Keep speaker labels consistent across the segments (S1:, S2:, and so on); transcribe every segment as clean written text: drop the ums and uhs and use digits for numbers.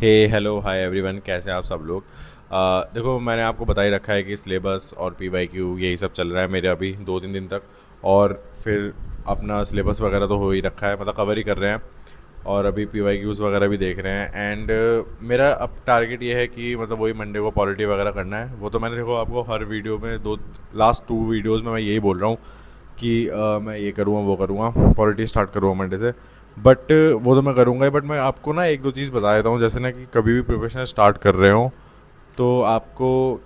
S1: हे hello hi everyone, कैसे हैं आप सब लोग। देखो, मैंने आपको बता ही रखा है कि सिलेबस और पीवाईक्यू यही सब चल रहा है मेरे अभी 2-3 दिन तक। और फिर अपना सिलेबस वगैरह तो हो ही रखा है, मतलब कवर ही कर रहे हैं। और अभी पीवाईक्यूज़ वगैरह भी देख रहे हैं। एंड मेरा अब टारगेट ये है कि मतलब वही मंडे को पॉलिटी वगैरह करना है। वो तो मैंने देखो आपको हर वीडियो में लास्ट 2 वीडियोज़ में मैं यही बोल रहा हूँ कि मैं ये करूँगा वो करूँगा, पॉलिटी स्टार्ट करूँगा मंडे से। बट वो तो मैं करूँगा ही, बट मैं आपको ना एक दो चीज़ बता देता हूँ। जैसे ना कि कभी भी प्रिपरेशन स्टार्ट कर रहे हो तो आपको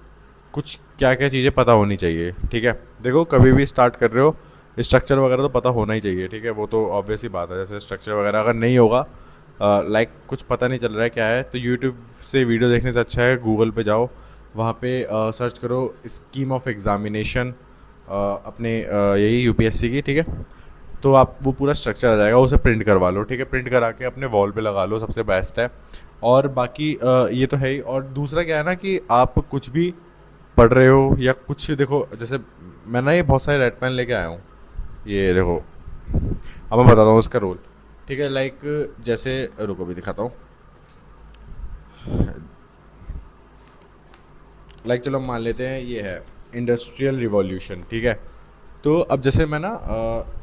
S1: कुछ क्या क्या चीज़ें पता होनी चाहिए, ठीक है। देखो, कभी भी स्टार्ट कर रहे हो, स्ट्रक्चर वगैरह तो पता होना ही चाहिए, ठीक है। वो तो ऑब्वियस ही बात है। जैसे स्ट्रक्चर वगैरह अगर नहीं होगा, लाइक कुछ पता नहीं चल रहा है क्या है, तो यूट्यूब से वीडियो देखने से अच्छा है गूगल पे जाओ, वहाँ पे सर्च करो स्कीम ऑफ एग्ज़ामिनेशन अपने यही यूपीएससी की, ठीक है। तो आप वो पूरा स्ट्रक्चर आ जाएगा, उसे प्रिंट करवा लो, ठीक है। प्रिंट करा के अपने वॉल पे लगा लो, सबसे बेस्ट है। और बाकी ये तो है ही। और दूसरा क्या है ना कि आप कुछ भी पढ़ रहे हो या कुछ, देखो जैसे मैं ना ये बहुत सारे रेड पेन लेके आया हूँ, ये देखो। अब मैं बताता हूँ इसका रोल, ठीक है। लाइक जैसे रुको भी दिखाता हूँ। लाइक चलो मान लेते हैं ये है इंडस्ट्रियल रिवॉल्यूशन, ठीक है। तो अब जैसे मैं ना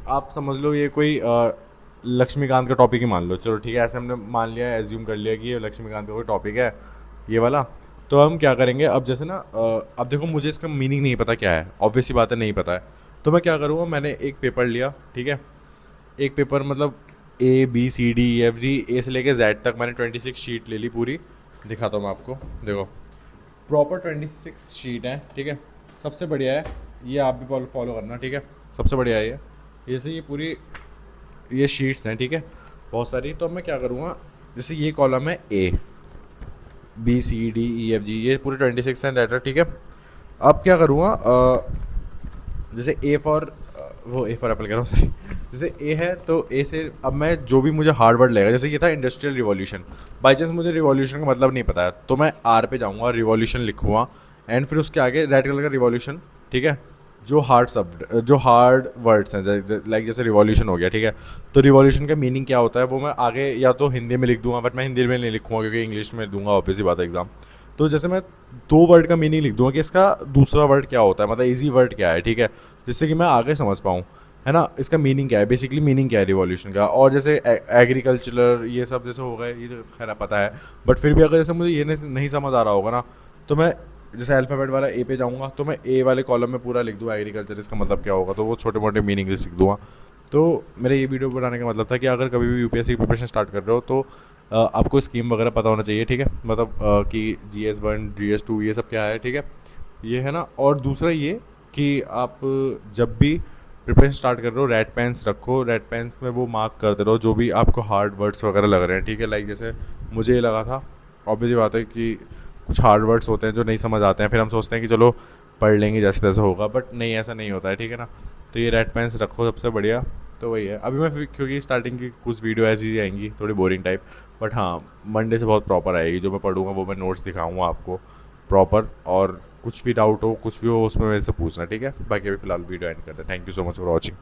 S1: आप समझ लो ये कोई लक्ष्मीकांत का टॉपिक ही मान लो, चलो ठीक है। ऐसे हमने मान लिया, एज्यूम कर लिया कि ये लक्ष्मीकांत का कोई टॉपिक है, ये वाला। तो हम क्या करेंगे अब, जैसे ना अब देखो मुझे इसका मीनिंग नहीं पता क्या है, ऑब्वियस सी बात है, नहीं पता है। तो मैं क्या करूँगा, मैंने एक पेपर लिया, ठीक है। एक पेपर मतलब ABCDEFG, ए से लेके जेड तक मैंने 26 शीट ले ली पूरी। दिखाता हूँ मैं आपको, देखो प्रॉपर 26 शीट है, ठीक है। सबसे बढ़िया है ये, आप भी फॉलो करना, ठीक है। सबसे बढ़िया है ये, जैसे ये पूरी ये शीट्स हैं, ठीक है, बहुत सारी। तो अब मैं क्या करूँगा, जैसे ये कॉलम है ABCDEFG, ये पूरे 26 हैं डाटा, ठीक है। अब क्या करूँगा, जैसे ए फॉर वो ए फॉर एप्पल कह रहा हूँ, सॉरी। जैसे ए है तो ए से अब मैं जो भी मुझे हार्ड वर्ड लगेगा, जैसे ये था इंडस्ट्रियल रिवॉल्यूशन। बाई चांस मुझे रिवॉल्यूशन का मतलब नहीं पता है तो मैं आर पे जाऊँगा, रिवॉल्यूशन लिखूँगा। एंड फिर उसके आगे रेड कलर का रिवॉल्यूशन, ठीक है। जो हार्ड वर्ड्स हैं, लाइक जैसे रिवॉल्यूशन हो गया, ठीक है। तो रिवॉल्यूशन का मीनिंग क्या होता है वो मैं आगे या तो हिंदी में लिख दूंगा, बट मैं हिंदी में नहीं लिखूंगा क्योंकि इंग्लिश में दूंगा, ऑब्वियसली बात है एग्जाम। तो जैसे मैं 2 वर्ड का मीनिंग लिख दूंगा कि इसका दूसरा वर्ड क्या होता है, मतलब इजी वर्ड क्या है, ठीक है। जिससे कि मैं आगे समझ पाऊँ, है ना, इसका मीनिंग क्या है, बेसिकली मीनिंग क्या है रिवॉल्यूशन का। और जैसे एग्रीकल्चरल ये सब जैसे हो गए, ये तो खैर पता है। बट फिर भी अगर जैसे मुझे ये नहीं समझ आ रहा होगा ना, तो मैं जैसे अल्फ़ाबेट वाला ए पे जाऊँगा तो मैं ए वाले कॉलम में पूरा लिख दूँ एग्रीकल्चर, इसका मतलब क्या होगा, तो वो छोटे मोटे मीनिंग लिख दूँगा। तो मेरा ये वीडियो बनाने का मतलब था कि अगर कभी भी यूपीएससी की प्रिपरेशन स्टार्ट कर रहे हो तो आपको स्कीम वगैरह पता होना चाहिए, ठीक है। मतलब कि GS1 GS2 ये सब क्या है, ठीक है। ये है ना। और दूसरा ये कि आप जब भी प्रिपरेशन स्टार्ट कर रहे हो, रेड पेन्स रखो, रेड पेन्स में वो मार्क करते रहो जो भी आपको हार्ड वर्ड्स वगैरह लग रहे हैं, ठीक है। लाइक जैसे मुझे ये लगा था, ऑब्वियसली बात है कि कुछ हार्ड वर्ड्स होते हैं जो नहीं समझ आते हैं, फिर हम सोचते हैं कि चलो पढ़ लेंगे जैसे तैसे होगा, बट नहीं, ऐसा नहीं होता है, ठीक है ना। तो ये रेड पेन्स रखो, सबसे बढ़िया। तो वही है। अभी मैं क्योंकि स्टार्टिंग की कुछ वीडियो ऐसी आएंगी थोड़ी बोरिंग टाइप, बट हाँ मंडे से बहुत प्रॉपर आएगी। जो मैं पढ़ूंगा वो मैं नोट्स दिखाऊंगा आपको प्रॉपर। और कुछ भी डाउट हो, कुछ भी हो, उसमें मेरे से पूछना, ठीक है। बाकी अभी फिलहाल वीडियो एंड करते हैं। Thank you so much for watching.